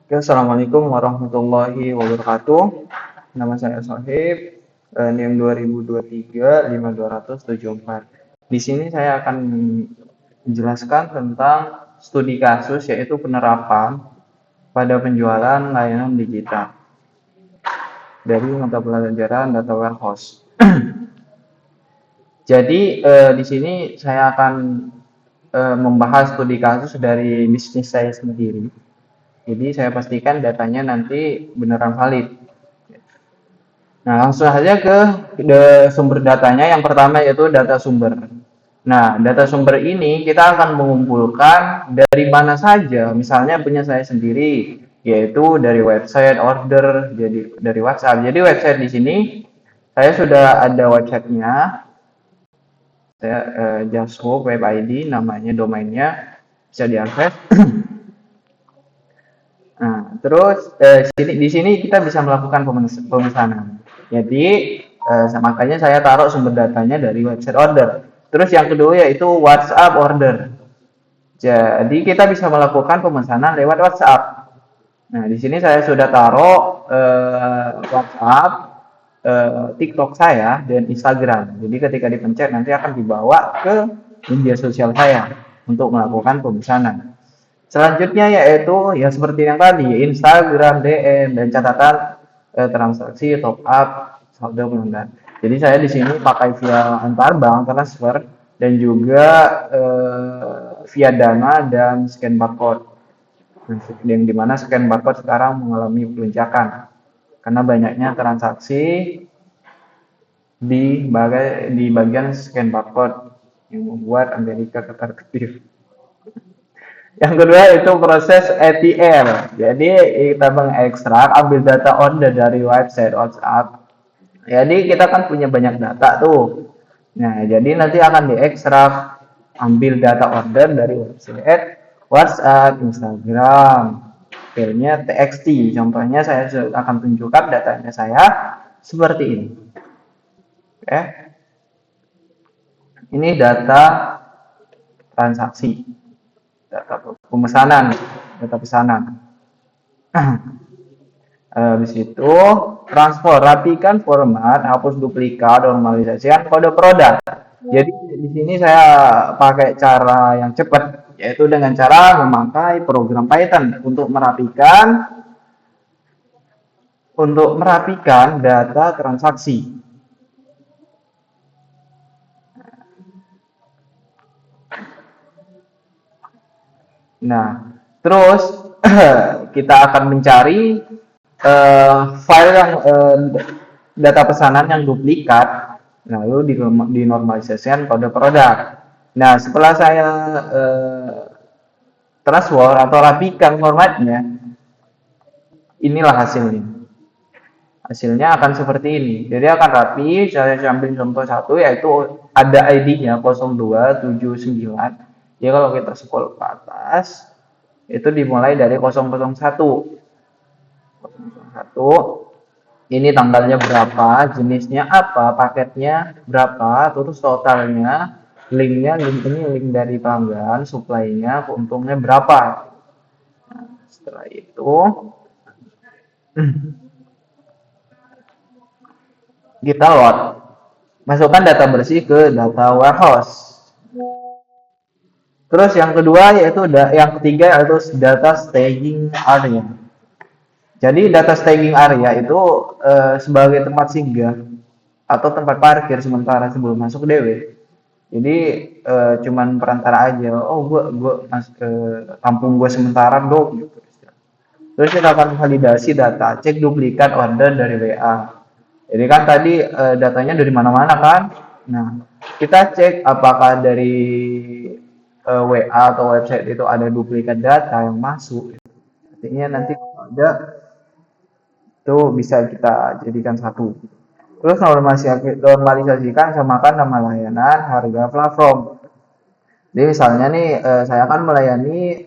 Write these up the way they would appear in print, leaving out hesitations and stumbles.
Oke, Assalamualaikum warahmatullahi wabarakatuh. Nama saya Sohib, NIM 2023 52274. Di sini saya akan menjelaskan tentang studi kasus yaitu penerapan pada penjualan layanan digital dari mata pelajaran data warehouse. Jadi di sini saya akan membahas studi kasus dari bisnis saya sendiri. Jadi saya pastikan datanya nanti beneran valid. Nah, langsung saja ke sumber datanya. Yang pertama yaitu data sumber. Nah, data sumber ini kita akan mengumpulkan dari mana saja. Misalnya punya saya sendiri, yaitu dari website order, jadi dari WhatsApp. Jadi website di sini saya sudah ada websitenya. Saya Jashoop Web ID, namanya domainnya bisa diakses. Nah, terus di sini kita bisa melakukan pemesanan. Jadi makanya saya taruh sumber datanya dari website order. Terus yang kedua yaitu WhatsApp order. Jadi kita bisa melakukan pemesanan lewat WhatsApp. Nah, di sini saya sudah taruh WhatsApp, TikTok saya dan Instagram. Jadi ketika dipencet nanti akan dibawa ke media sosial saya untuk melakukan pemesanan. Selanjutnya yaitu ya seperti yang tadi, Instagram, DM, dan catatan transaksi, top up, saldo pengguna. Jadi saya di sini pakai via antar bank transfer dan juga via Dana dan scan barcode. Yang dimana scan barcode sekarang mengalami lonjakan karena banyaknya transaksi di bagian scan barcode yang membuat Amerika ketar-ketir. Yang kedua itu proses ETL. Jadi kita mengekstrak, ambil data order dari website WhatsApp. Jadi kita kan punya banyak data tuh. Nah, jadi nanti akan diekstrak, ambil data order dari website WhatsApp, Instagram, filenya TXT. Contohnya saya akan tunjukkan datanya saya seperti ini. Oke. Ini data transaksi, data pemesanan, data pesanan. Habis itu transfer, rapikan format, hapus duplikat, normalisasikan kode produk. Jadi di sini saya pakai cara yang cepat, yaitu dengan cara memakai program Python untuk merapikan data transaksi. Nah, terus kita akan mencari file yang data pesanan yang duplikat, lalu dinormalisasikan kode produk. Nah, setelah saya transfer atau rapikan formatnya, inilah hasilnya. Hasilnya akan seperti ini. Jadi akan rapi. Saya ambil contoh satu, yaitu ada ID-nya 0279. Jadi kalau kita scroll ke atas, itu dimulai dari 001. 001. Ini tanggalnya berapa, jenisnya apa, paketnya berapa, terus totalnya, linknya, link ini link dari pelanggan, supply-nya, keuntungannya berapa. Nah, setelah itu kita load, masukkan data bersih ke data warehouse. Terus yang kedua yaitu yang ketiga yaitu data staging area. Jadi data staging area itu sebagai tempat singgah atau tempat parkir sementara sebelum masuk DW. Jadi cuman perantara aja. Oh, gua ke kampung gua sementara dong gitu. Terus kita akan validasi data, cek duplikat order dari WA. Jadi kan tadi datanya dari mana-mana kan. Nah, kita cek apakah dari WA atau website itu ada duplikat data yang masuk. Artinya nanti kalau ada itu bisa kita jadikan satu. Terus normalisasikan samakan nama layanan, harga platform. Jadi misalnya nih saya akan melayani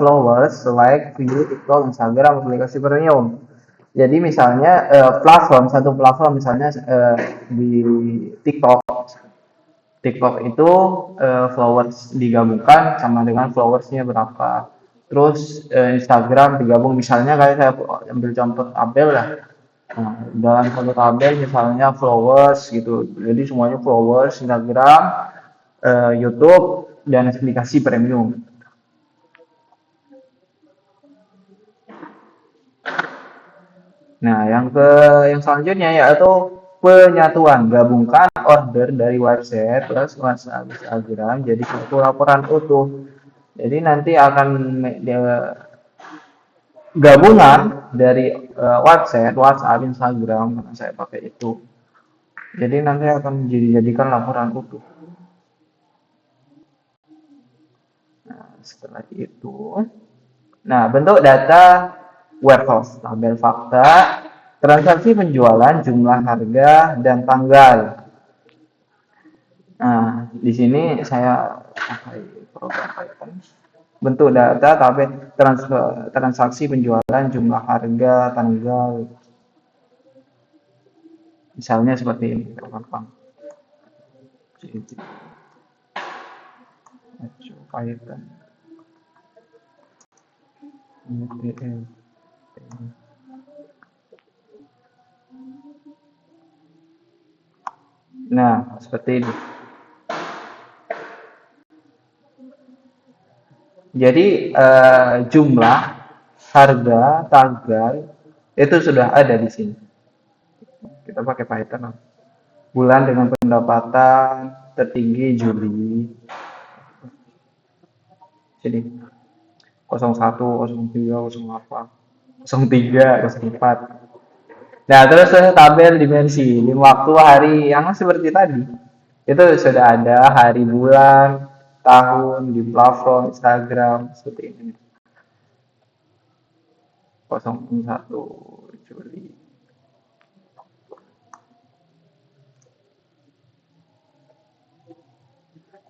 followers like video, TikTok, Instagram, aplikasi premium. Jadi misalnya satu platform misalnya di TikTok. TikTok itu followers digabungkan sama dengan followersnya berapa. terus Instagram digabung, misalnya kayak saya ambil contoh tabel lah. Nah, dalam satu tabel misalnya followers gitu, jadi semuanya followers Instagram, YouTube, dan aplikasi premium. Nah, yang selanjutnya yaitu penyatuan, gabungkan order dari website plus WhatsApp Instagram jadi satu laporan utuh. Jadi nanti akan gabungan dari website, WhatsApp, Instagram karena saya pakai itu. Jadi nanti akan dijadikan laporan utuh. Nah, setelah itu, nah bentuk data warehouse, tabel fakta, transaksi penjualan, jumlah harga, dan tanggal. Nah, di sini saya pakai program Python. Bentuk data, tabel transaksi penjualan, jumlah harga, tanggal. Misalnya seperti ini, gampang. Python. Nah, seperti ini. Jadi jumlah, harga, tanggal itu sudah ada di sini. Kita pakai Python. Bulan dengan pendapatan tertinggi Juli. Jadi 01, 03, 08, 03, 04. Nah, terus tabel dimensi, di waktu hari yang seperti tadi. Itu sudah ada hari, bulan, tahun di platform Instagram seperti ini. 01 Juli.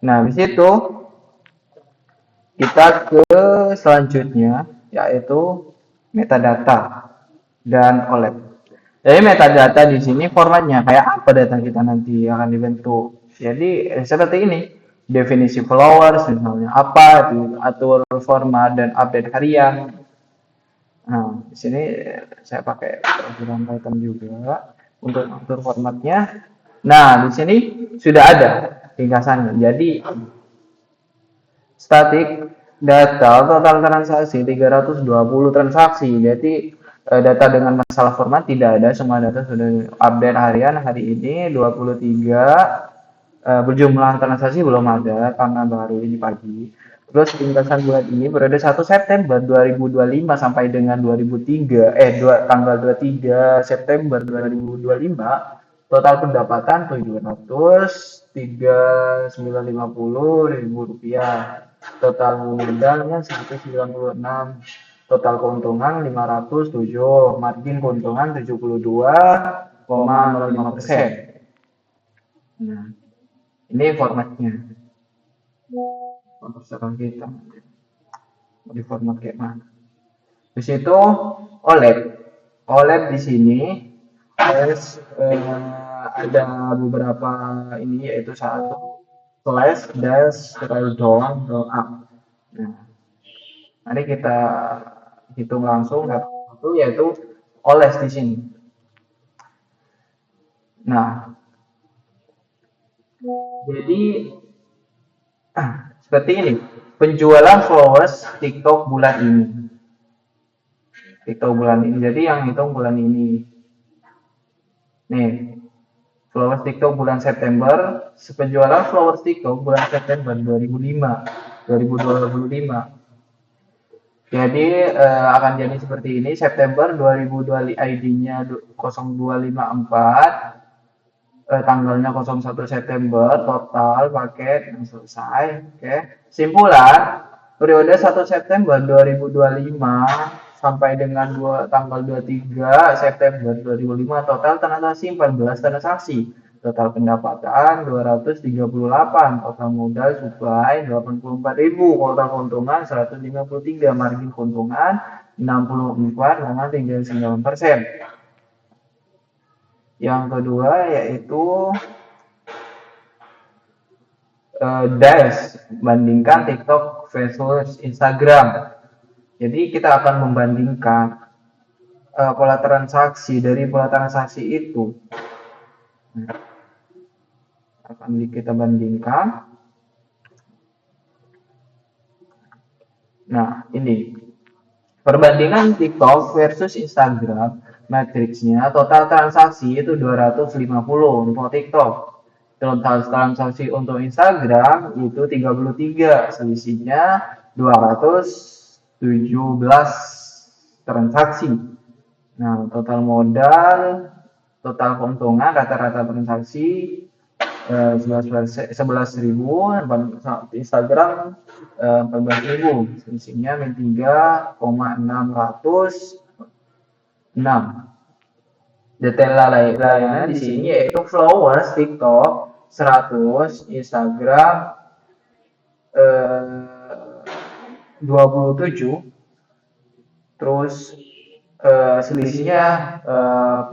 Nah, di situ kita ke selanjutnya yaitu metadata dan OLED. Jadi metadata di sini formatnya kayak apa data kita nanti akan dibentuk. Jadi seperti ini. Definisi followers misalnya apa, diatur format dan update harian. Nah, di sini saya pakai program Python juga untuk atur formatnya. Nah, di sini sudah ada ringkasannya. Jadi static data total transaksi 320 transaksi. Jadi data dengan masalah format tidak ada, semua data sudah update harian hari ini 23, berjumlah transaksi belum ada karena baru ini pagi. Terus ringkasan bulan ini periode 1 September 2025 sampai dengan 2003 tanggal 23 September 2025 total pendapatan 700.950.000 rupiah, total modalnya 196, total keuntungan 507, margin keuntungan 72,05%. Nah, ini formatnya. Terserah kita mau di format kayak mana. Di situ OLED. OLED di sini ada beberapa ini yaitu satu flash, dash, doang, up. Nah, mari kita hitung langsung satu yaitu OLED di sini. Nah, jadi seperti ini penjualan followers TikTok bulan ini. TikTok bulan ini. Jadi yang hitung bulan ini. Nih, followers TikTok bulan September, penjualan followers TikTok bulan September 2025. Jadi akan jadi seperti ini, September 2020 ID-nya 0254, tanggalnya 01 September, total paket yang selesai. Oke. Simpulan, periode 1 September 2025 sampai dengan tanggal 23 September 2005 total transaksi 14 transaksi. Total pendapatan 238, total modal supply 84.000, total keuntungan 153, margin keuntungan 64,39%. Yang kedua yaitu dash bandingkan TikTok versus Instagram. Jadi kita akan membandingkan pola transaksi dari pola transaksi itu. Nah, akan kita bandingkan. Nah, ini perbandingan TikTok versus Instagram, matriksnya total transaksi itu 250 untuk TikTok. Total transaksi untuk Instagram itu 33, selisihnya 217 transaksi. Nah, total modal, total keuntungan, rata-rata transaksi 11.000, Instagram 14.000, selisihnya min 3,606. Detail layanan di sini yaitu followers TikTok 100, Instagram 27, terus selisihnya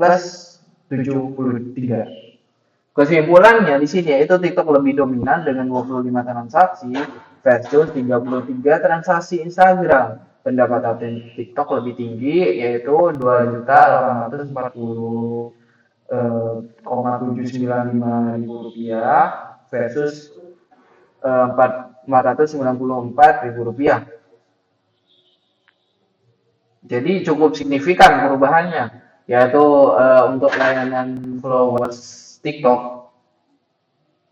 plus 73. Kesimpulannya di sini yaitu TikTok lebih dominan dengan 25 transaksi versus 33 transaksi Instagram. Pendapatan TikTok lebih tinggi yaitu 2.840,795 rupiah versus 494.000 rupiah. Jadi cukup signifikan perubahannya, yaitu untuk layanan followers TikTok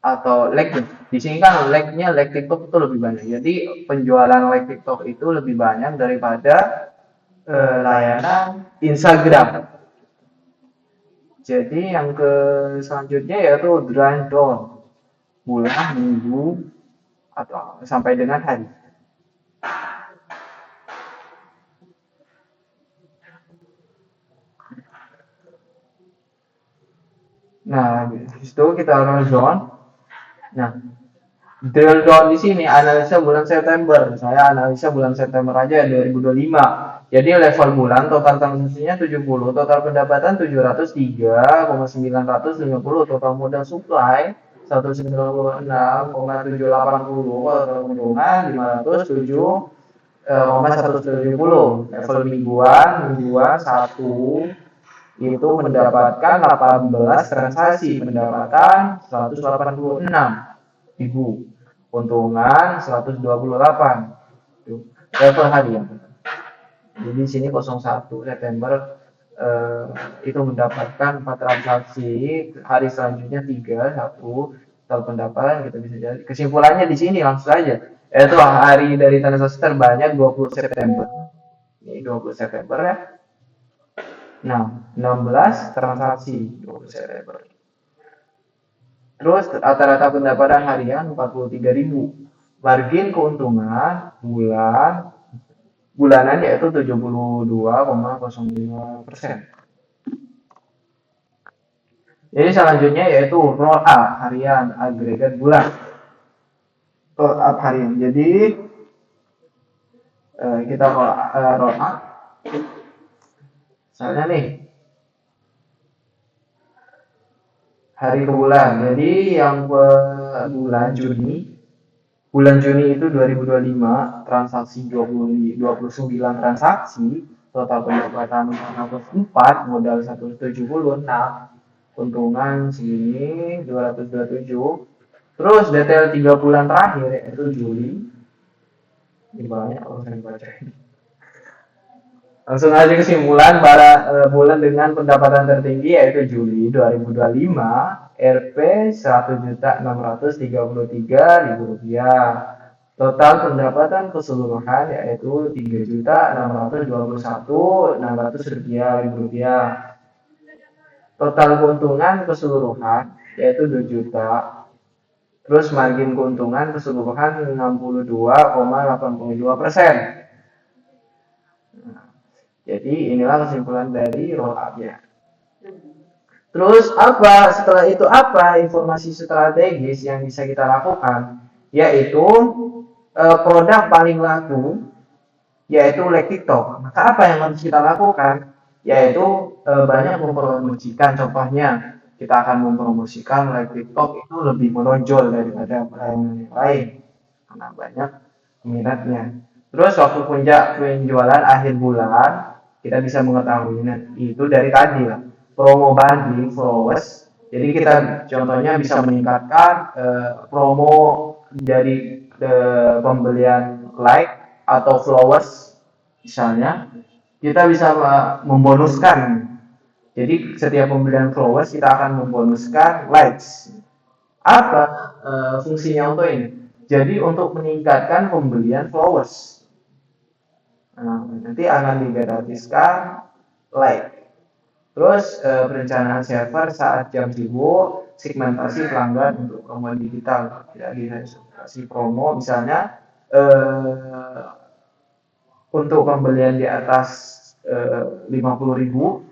atau like. Di sini kan like TikTok itu lebih banyak. Jadi penjualan like TikTok itu lebih banyak daripada layanan Instagram. Jadi yang ke selanjutnya yaitu grind down, bulan, minggu, atau sampai dengan hari. Nah, itu kita roll down. Nah, drill down di sini analisa bulan September. Saya analisa bulan September aja 2025. Jadi level bulan total transaksinya 70, total pendapatan 703,950, total modal supply 196,780, total keuntungan 507,170. Level mingguan 1 itu mendapatkan 18 transaksi, pendapatan 186.000, keuntungan 128. Level harian. Jadi di sini 01 September itu mendapatkan 4 transaksi, hari selanjutnya 3, 1, total pendapatan kita bisa jadi. Kesimpulannya di sini langsung saja, yaitu hari dari transaksi terbanyak 20 September. Ini 20 September ya. Nah, 16 transaksi 20 September. Terus rata-rata pendapatan harian 43.000. Margin keuntungan bulanan yaitu 72,05%. Jadi selanjutnya yaitu roll up harian agregat bulan. Roll up harian. Jadi kita roll up. Misalnya nih hari ke bulan. Jadi yang bulan Juni itu 2025 transaksi 29 transaksi, total pendapatan 404, modal 176, keuntungan segini 227. Terus detail 3 bulan terakhir yaitu Juli. Ini banyak orang yang baca ini. Langsung aja kesimpulan bulan dengan pendapatan tertinggi yaitu Juli 2025, Rp 1.633.000 rupiah. Total pendapatan keseluruhan yaitu 3.621.600 rupiah. Total keuntungan keseluruhan yaitu 2 juta. Terus margin keuntungan keseluruhan 62,82%. Jadi inilah kesimpulan dari roll up-nya. Terus setelah itu informasi strategis yang bisa kita lakukan, yaitu produk paling laku yaitu like TikTok. Maka apa yang harus kita lakukan? Yaitu banyak mempromosikan. Contohnya kita akan mempromosikan like TikTok itu lebih menonjol daripada yang lain karena banyak peminatnya. Terus waktu puncak penjualan akhir bulan, kita bisa mengetahui itu dari tadi lah. Promo bundling followers. Jadi kita contohnya bisa meningkatkan promo dari pembelian like atau followers misalnya. Kita bisa membonuskan. Jadi setiap pembelian followers kita akan membonuskan likes. Apa fungsinya untuk ini? Jadi untuk meningkatkan pembelian followers. Nah, nanti akan digratiskan like. Terus perencanaan server saat jam sibuk, segmentasi pelanggan untuk promo digital. Jadi kasih promo misalnya untuk pembelian di atas 50.000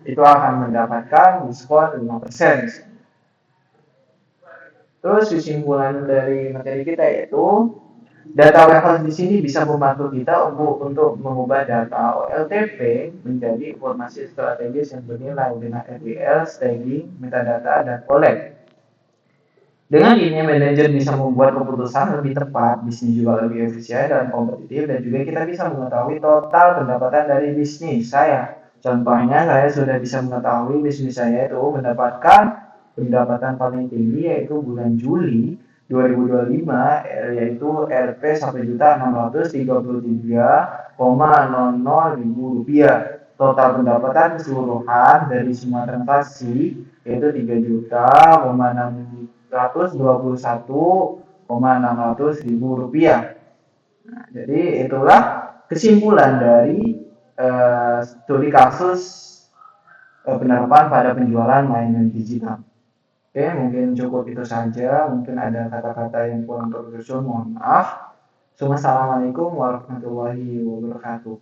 itu akan mendapatkan diskon 5%. Terus kesimpulan dari materi kita yaitu data warehouse di sini bisa membantu kita untuk mengubah data OLTP menjadi informasi strategis yang bernilai dengan RDL, staging, metadata, dan OLED. Dengan ini, manajer bisa membuat keputusan lebih tepat, bisnis juga lebih efisien dan kompetitif, dan juga kita bisa mengetahui total pendapatan dari bisnis saya. Contohnya, saya sudah bisa mengetahui bisnis saya itu mendapatkan pendapatan paling tinggi yaitu bulan Juli 2025 yaitu Rp 1.633,00 rupiah. Total pendapatan keseluruhan dari semua transaksi yaitu 3.621,600 rupiah. Nah, jadi itulah kesimpulan dari studi kasus penerapan pada penjualan layanan digital. Oke, mungkin cukup itu saja. Mungkin ada kata-kata yang kurang tersusun, mohon maaf. Assalamualaikum warahmatullahi wabarakatuh.